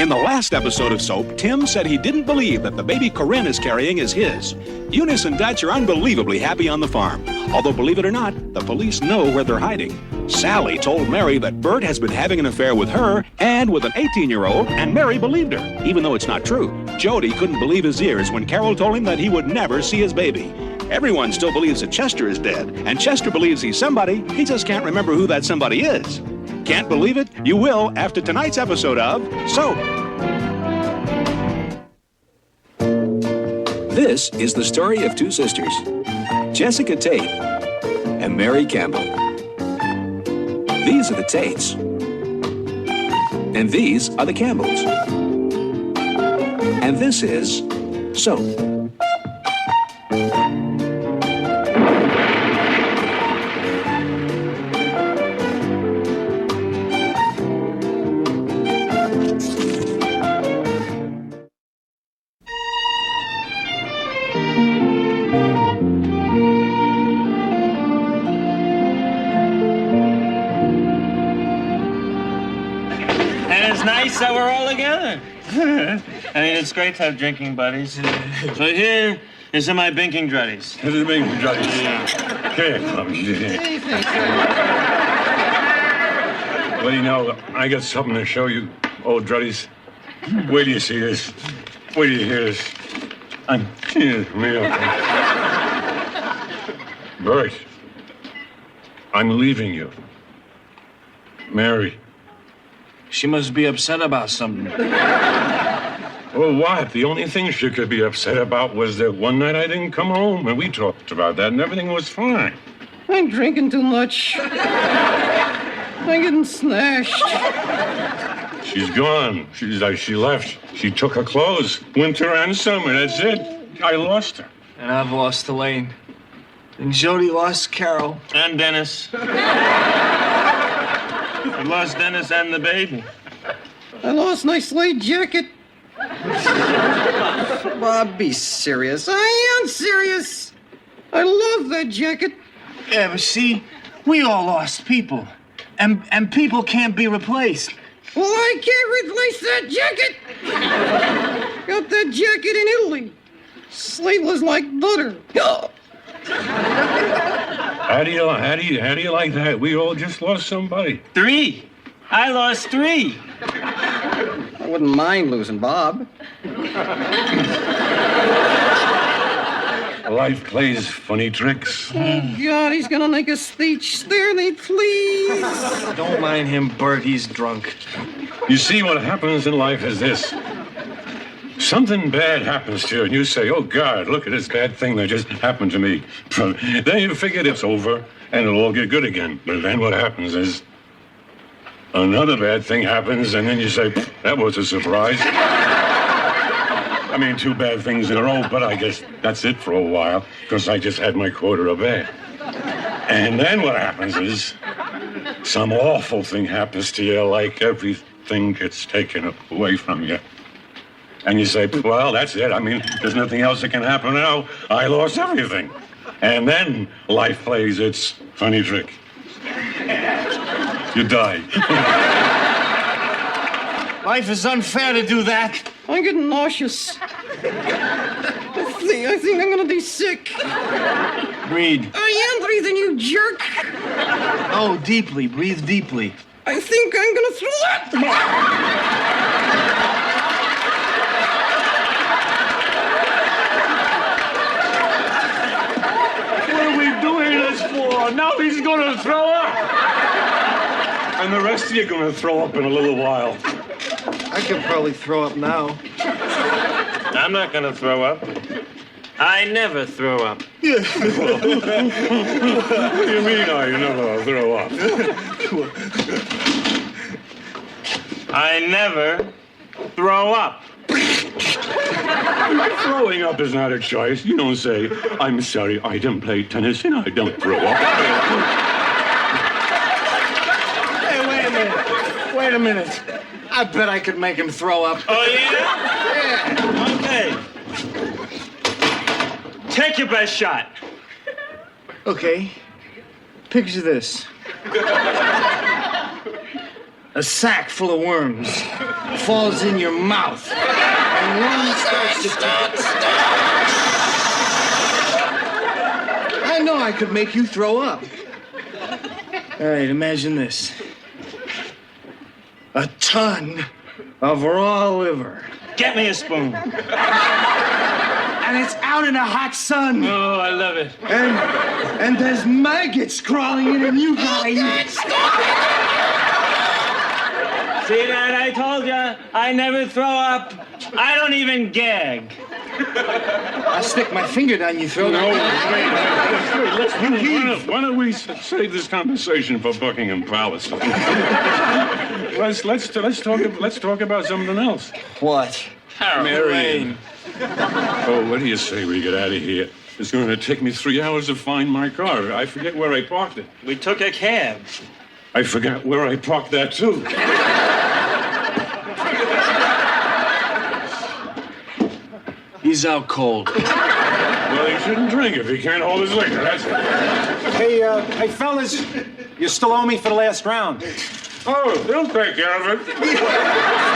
In the last episode of Soap, Tim said he didn't believe that the baby Corinne is carrying is his. Eunice and Dutch are unbelievably happy on the farm. Although, believe it or not, the police know where they're hiding. Sally told Mary that Bert has been having an affair with her and with an 18-year-old, and Mary believed her, even though it's not true. Jody couldn't believe his ears when Carol told him that he would never see his baby. Everyone still believes that Chester is dead, and Chester believes he's somebody, he just can't remember who that somebody is. Can't believe it? You will after tonight's episode of Soap. This is the story of two sisters, Jessica Tate and Mary Campbell. These are the Tates. And these are the Campbells. And this is Soap. Nice that we're all together. I mean, it's great to have drinking buddies. So here is my binking druddies. This is binking druddies. Here comes. Well, you know, I got something to show you, old druddies. Wait till you see this. Wait till you hear this. I'm real. Bert, I'm leaving you. Mary. She must be upset about something. Well, what? The only thing she could be upset about was that one night I didn't come home, and we talked about that, and everything was fine. I'm drinking too much. I'm getting smashed. She's gone. She left. She took her clothes. Winter and summer, that's it. I lost her. And I've lost Elaine. And Jody lost Carol. And Dennis. I lost Dennis and the baby. I lost my suede jacket. Bob, be serious. I am serious. I love that jacket. Yeah, but see, we all lost people. And people can't be replaced. Well, I can't replace that jacket. Got that jacket in Italy. Sleeveless like butter. How do you like that? We all just lost somebody. 3. I lost 3. I wouldn't mind losing Bob. Life plays funny tricks. Oh, God, he's gonna make a speech. Spare me, please. Don't mind him, Bert. He's drunk. You see, what happens in life is this. Something bad happens to you, and you say, oh, God, look at this bad thing that just happened to me. Then you figure it's over, and it'll all get good again. But then what happens is another bad thing happens, and then you say, that was a surprise. I mean, 2 bad things in a row, but I guess that's it for a while, because I just had my quota of bad. And then what happens is some awful thing happens to you, like everything gets taken away from you. And you say, well, that's it. I mean, there's nothing else that can happen now. I lost everything. And then life plays its funny trick. You die. Life is unfair to do that. I'm getting nauseous. I think I'm gonna be sick. Breathe. I am breathing, you jerk. Oh, deeply. Breathe deeply. I think I'm gonna throw up. Now he's gonna throw up. And the rest of you are gonna throw up in a little while. I could probably throw up now. I'm not gonna throw up. I never throw up. What do you mean I never throw up? I never throw up. Throwing up is not a choice. You don't say, I'm sorry, I didn't play tennis and I don't throw up. Hey, wait a minute. Wait a minute. I bet I could make him throw up. Oh, yeah? Yeah. Okay. Take your best shot. Okay. Picture this. a sack full of worms falls in your mouth, and one starts to I know I could make you throw up. All right, imagine this. A ton of raw liver. Get me a spoon. And it's out in the hot sun. Oh, I love it. And there's maggots crawling in, and you gotta eat. See that? I told you. I never throw up. I don't even gag. I'll stick my finger down your throat. No, wait. Why don't we save this conversation for Buckingham Palace? let's talk about something else. What? Mary. Oh, what do you say we get out of here? It's going to take me 3 hours to find my car. I forget where I parked it. We took a cab. I forgot where I parked that, too. He's out cold. Well, he shouldn't drink if he can't hold his liquor, that's it. Hey, fellas, you still owe me for the last round. Oh, they'll take care of it.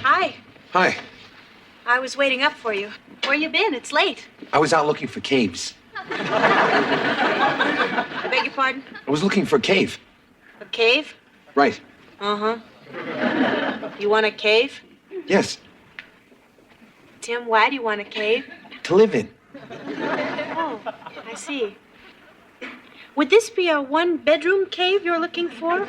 Hi. Hi. I was waiting up for you. Where you been? It's late. I was out looking for caves. I beg your pardon? I was looking for a cave. A cave? Right. Uh-huh. You want a cave? Yes. Tim, why do you want a cave? To live in. Oh, I see. Would this be a one-bedroom cave you're looking for?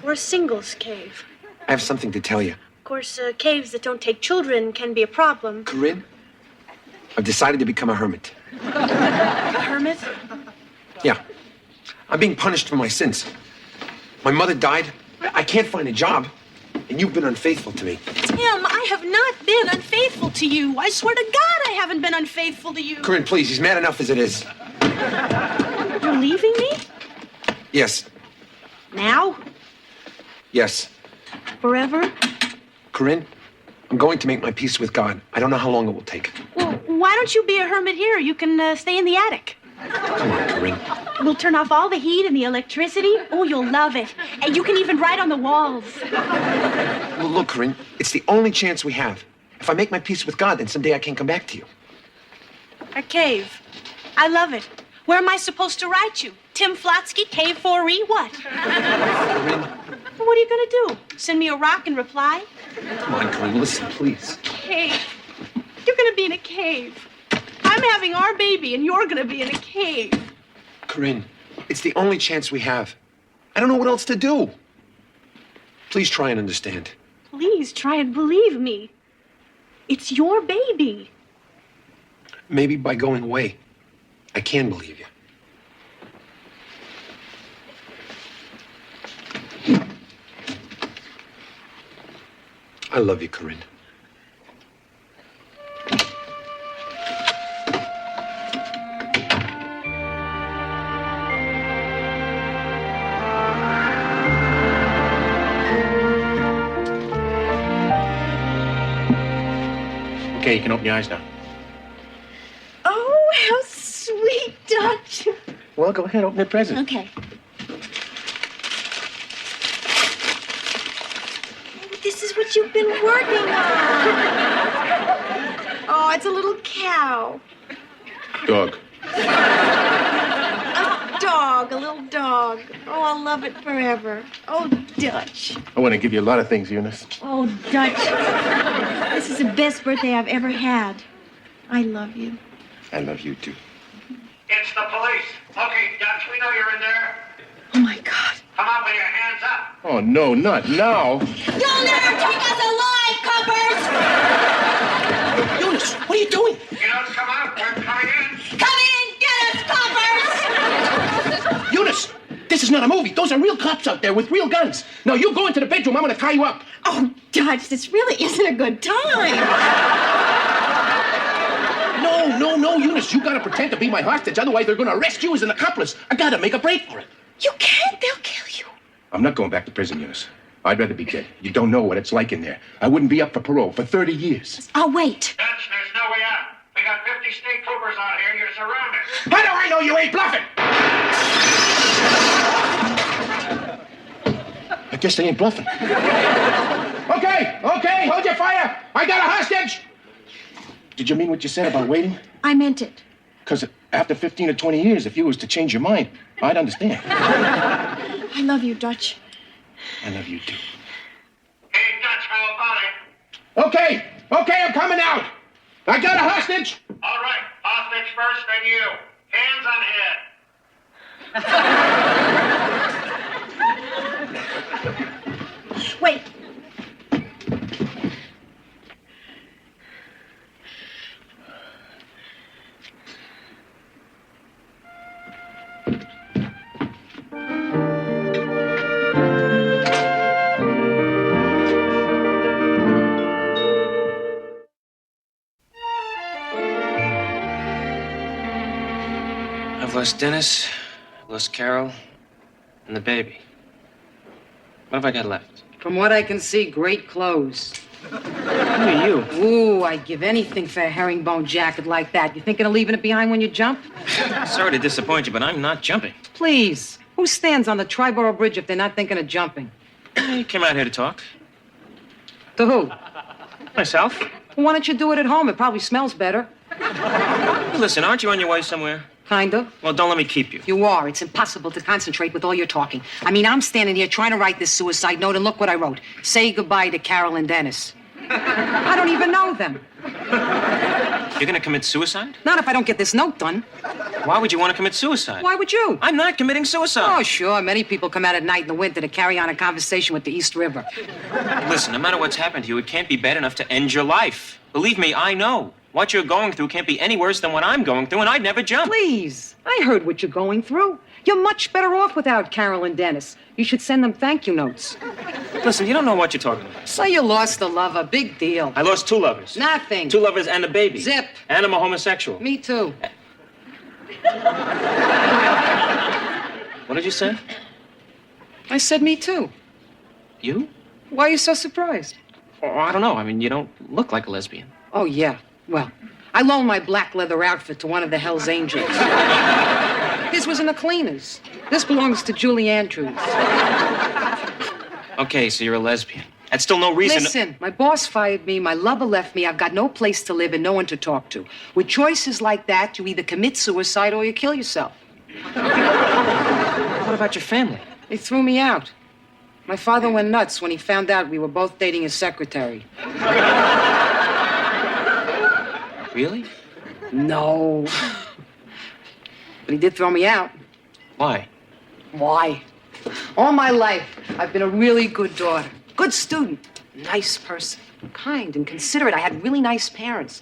Or a singles cave? I have something to tell you. Of course, caves that don't take children can be a problem. Corinne, I've decided to become a hermit. A hermit? Yeah. I'm being punished for my sins. My mother died. I can't find a job. And you've been unfaithful to me. Tim, I have not been unfaithful to you. I swear to God I haven't been unfaithful to you. Corinne, please, he's mad enough as it is. You're leaving me? Yes. Now? Yes. Forever? Corinne, I'm going to make my peace with God. I don't know how long it will take. Well, why don't you be a hermit here? You can stay in the attic. Come on, Corinne. We'll turn off all the heat and the electricity. Oh, you'll love it. And you can even write on the walls. Well, look, Corinne, it's the only chance we have. If I make my peace with God, then someday I can come back to you. A cave. I love it. Where am I supposed to write you? Tim Flotsky, Cave 4E, what? Corinne, What are you going to do? Send me a rock in reply? come on, Corinne, listen, please. Cave. You're going to be in a cave. I'm having our baby, and you're going to be in a cave. Corinne, it's the only chance we have. I don't know what else to do. Please try and understand. Please try and believe me. It's your baby. Maybe by going away, I can believe you. I love you, Corinne. Okay, you can open your eyes now. Oh, how sweet, Dutch. Well, go ahead, open the present. Okay. This is what you've been working on. Oh, it's a little cow. Dog. A dog, a little dog. Oh, I'll love it forever. Oh, Dutch. I want to give you a lot of things, Eunice. Oh, Dutch. This is the best birthday I've ever had. I love you. I love you, too. It's the police. Okay, Dutch, we know you're in there. Oh, my God. Come on with your hands up. Oh, no, not now. You'll never take us alive, coppers! Eunice, what are you doing? You don't come out, we're coming in. Come in, get us, coppers! Eunice, this is not a movie. Those are real cops out there with real guns. Now, you go into the bedroom. I'm going to tie you up. Oh, Dutch, this really isn't a good time. No, Eunice. You got to pretend to be my hostage. Otherwise, they're going to arrest you as an accomplice. I got to make a break for it. You can't. They'll kill you. I'm not going back to prison, Eunice. I'd rather be dead. You don't know what it's like in there. I wouldn't be up for parole for 30 years. I'll wait. Dutch, there's no way out. We got 50 state troopers out here. You're surrounded. How do I know you ain't bluffing? I guess they ain't bluffing. Okay, hold your fire. I got a hostage. Did you mean what you said about waiting? I meant it. Because after 15 or 20 years, if you was to change your mind, I'd understand. I love you, Dutch. I love you too. Hey, Dutch, how about it? Okay, I'm coming out. I got a hostage. All right, hostage first, then you. Hands on head. Wait. I've lost Dennis, I've lost Carol, and the baby. What have I got left? From what I can see, great clothes. Who are you? Ooh, I'd give anything for a herringbone jacket like that. You thinking of leaving it behind when you jump? Sorry to disappoint you, but I'm not jumping. Please. Who stands on the Triborough Bridge if they're not thinking of jumping? You came out here to talk. To who? Myself. Well, why don't you do it at home? It probably smells better. Hey, listen, aren't you on your way somewhere? Kind of. Well, don't let me keep you. You are. It's impossible to concentrate with all your talking. I mean, I'm standing here trying to write this suicide note, and look what I wrote. Say goodbye to Carol and Dennis. I don't even know them. You're gonna commit suicide? Not if I don't get this note done. Why would you want to commit suicide? Why would you? I'm not committing suicide. Oh, sure. Many people come out at night in the winter to carry on a conversation with the East River. Listen, no matter what's happened to you, it can't be bad enough to end your life. Believe me, I know. What you're going through can't be any worse than what I'm going through, and I'd never jump. Please. I heard what you're going through. You're much better off without Carol and Dennis. You should send them thank you notes. Listen, you don't know what you're talking about. Say you lost a lover. Big deal. I lost 2 lovers. Nothing. 2 lovers and a baby. Zip. And I'm a homosexual. Me too. What did you say? I said me too. You? Why are you so surprised? Oh, I don't know. I mean, you don't look like a lesbian. Oh, yeah. Well, I loaned my black leather outfit to one of the Hells Angels. His was in the cleaners. This belongs to Julie Andrews. Okay, so you're a lesbian. That's still no reason. Listen, my boss fired me, my lover left me, I've got no place to live and no one to talk to. With choices like that, you either commit suicide or you kill yourself. What about your family? They threw me out. My father went nuts when he found out we were both dating his secretary. Really? No. But he did throw me out. Why? Why? All my life, I've been a really good daughter, good student, nice person, kind and considerate. I had really nice parents.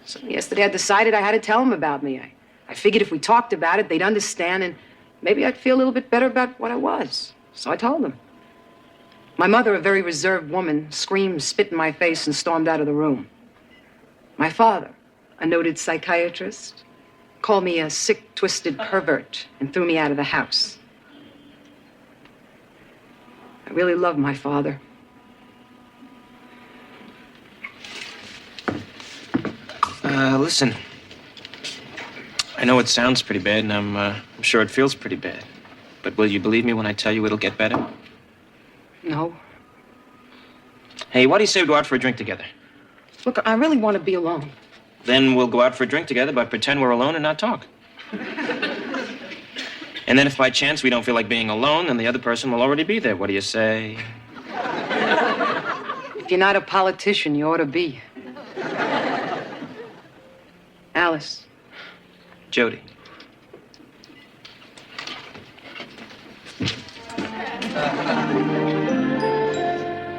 So yesterday I decided I had to tell them about me. I figured if we talked about it, they'd understand and maybe I'd feel a little bit better about what I was. So I told them. My mother, a very reserved woman, screamed, spit in my face, and stormed out of the room. My father, a noted psychiatrist, called me a sick, twisted pervert and threw me out of the house. I really love my father. Listen. I know it sounds pretty bad, and I'm sure it feels pretty bad. But will you believe me when I tell you it'll get better? No. Hey, why do you say we go out for a drink together? Look, I really want to be alone. Then we'll go out for a drink together, but pretend we're alone and not talk. And then if by chance we don't feel like being alone, then the other person will already be there. What do you say? If you're not a politician, you ought to be. Alice. Jody.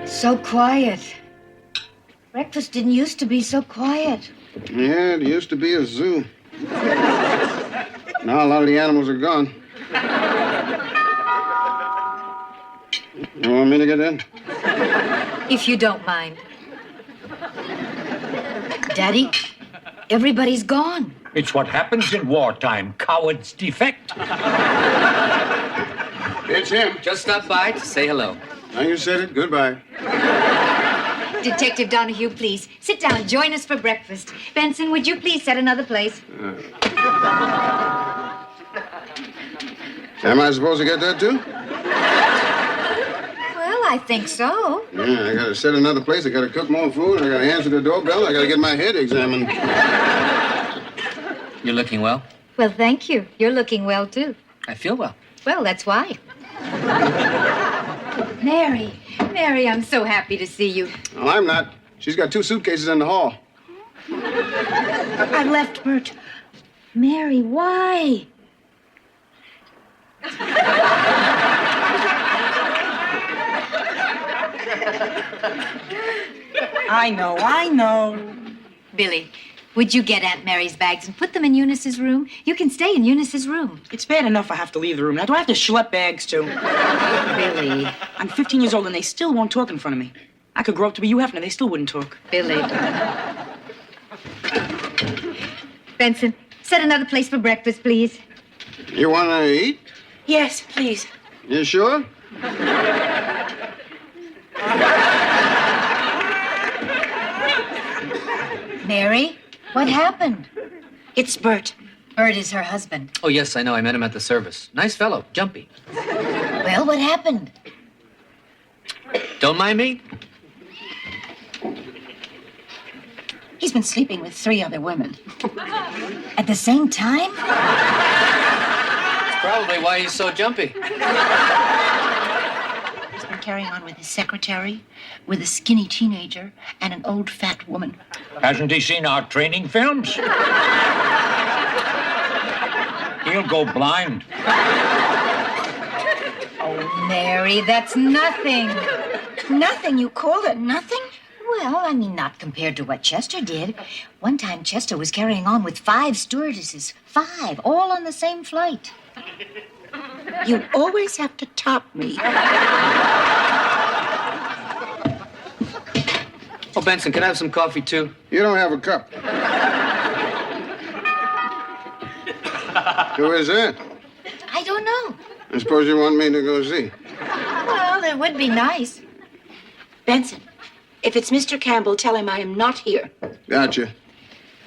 So quiet. Breakfast didn't used to be so quiet. Yeah, it used to be a zoo. Now a lot of the animals are gone. You want me to get in? If you don't mind. Daddy, everybody's gone. It's what happens in wartime. Cowards defect. It's him. Just stopped by to say hello. Now you said it. Goodbye. Detective Donahue, please, sit down. Join us for breakfast. Benson, would you please set another place? Am I supposed to get that, too? Well, I think so. Yeah, I gotta set another place. I gotta cook more food. I gotta answer the doorbell. I gotta get my head examined. You're looking well. Well, thank you. You're looking well, too. I feel well. Well, that's why. Mary, I'm so happy to see you. Well, I'm not. She's got 2 suitcases in the hall. I left Bert. Mary, why? I know. Billy, would you get Aunt Mary's bags and put them in Eunice's room? You can stay in Eunice's room. It's bad enough I have to leave the room. Now, do I have to schlep bags, too? Billy. I'm 15 years old, and they still won't talk in front of me. I could grow up to be Hugh Hefner. They still wouldn't talk. Billy. Benson, set another place for breakfast, please. You wanna eat? Yes, please. You sure? Mary, what happened? It's Bert. Bert is her husband. Oh, yes, I know. I met him at the service. Nice fellow. Jumpy. Well, what happened? Don't mind me. He's been sleeping with 3 other women. At the same time? That's probably why he's so jumpy. He's been carrying on with his secretary, with a skinny teenager, and an old fat woman. Hasn't he seen our training films? He'll go blind. Oh, Mary, that's nothing. Nothing? You call it nothing? Well, I mean, not compared to what Chester did. One time, Chester was carrying on with 5 stewardesses. 5, all on the same flight. You always have to top me. Oh, Benson, can I have some coffee, too? You don't have a cup. Who is that? I don't know. I suppose you want me to go see. Well, it would be nice. Benson, if it's Mr. Campbell, tell him I am not here. Gotcha.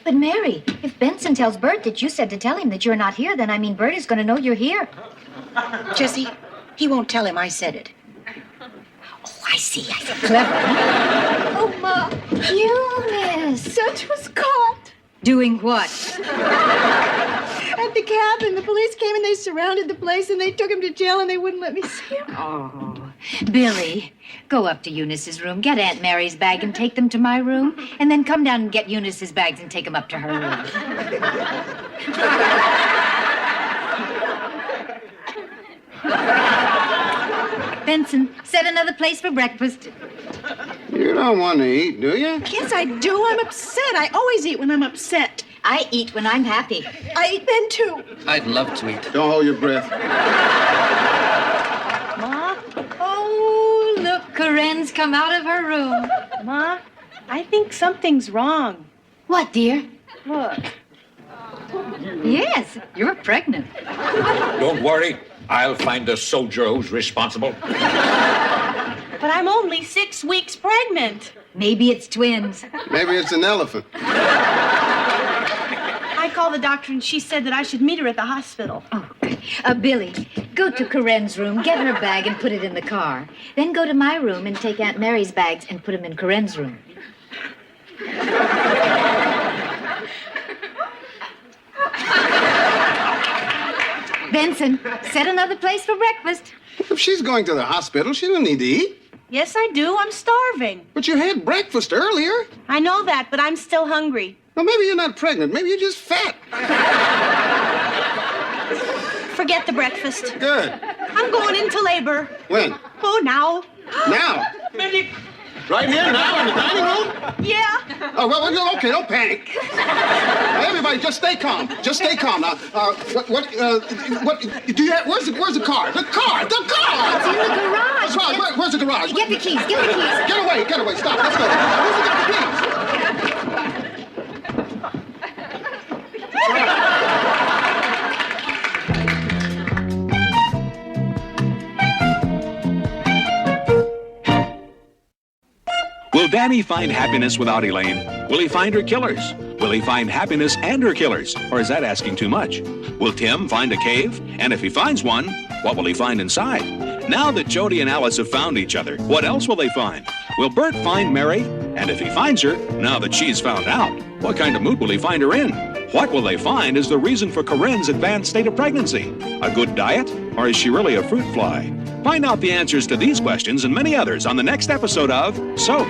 But, Mary, if Benson tells Bert that you said to tell him that you're not here, then, I mean, Bert is going to know you're here. Jessie, he won't tell him I said it. Oh, I see. Clever. Oh, Ma. Eunice. Dutch was caught. Doing what? At the cabin. The police came and they surrounded the place and they took him to jail and they wouldn't let me see him. Oh, Billy, go up to Eunice's room, get Aunt Mary's bag and take them to my room, and then come down and get Eunice's bags and take them up to her room. Benson, set another place for breakfast. You don't want to eat, do you? Yes, I do. I'm upset. I always eat when I'm upset. I eat when I'm happy. I eat then, too. I'd love to eat. Don't hold your breath. Ma? Oh, look, Corinne's come out of her room. Ma, I think something's wrong. What, dear? Look. Yes, you're pregnant. Don't worry. I'll find the soldier who's responsible. But I'm only 6 weeks pregnant. Maybe it's twins. Maybe it's an elephant. I called the doctor and she said that I should meet her at the hospital. Oh, Billy, go to Corinne's room, get her bag and put it in the car. Then go to my room and take Aunt Mary's bags and put them in Corinne's room. Benson, set another place for breakfast. If she's going to the hospital, she doesn't need to eat. Yes, I do. I'm starving. But you had breakfast earlier. I know that, but I'm still hungry. Well, maybe you're not pregnant. Maybe you're just fat. Forget the breakfast. Good. I'm going into labor. When? Oh, now. Now? Right here, now, in the dining room? Yeah. Oh, well, okay, don't panic. Now, everybody, just stay calm. Just stay calm. Now, what do you have, where's the car? The car! The car! It's in the garage. That's right, where's the garage? Get the keys, get the keys. Get away, stop, let's go. Who's got the keys? Will Danny find happiness without Elaine? Will he find her killers? Will he find happiness and her killers? Or is that asking too much? Will Tim find a cave? And if he finds one, what will he find inside? Now that Jody and Alice have found each other, what else will they find? Will Bert find Mary? And if he finds her, now that she's found out, what kind of mood will he find her in? What will they find is the reason for Corinne's advanced state of pregnancy? A good diet? Or is she really a fruit fly? Find out the answers to these questions and many others on the next episode of Soap.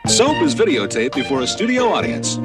Soap is videotaped before a studio audience.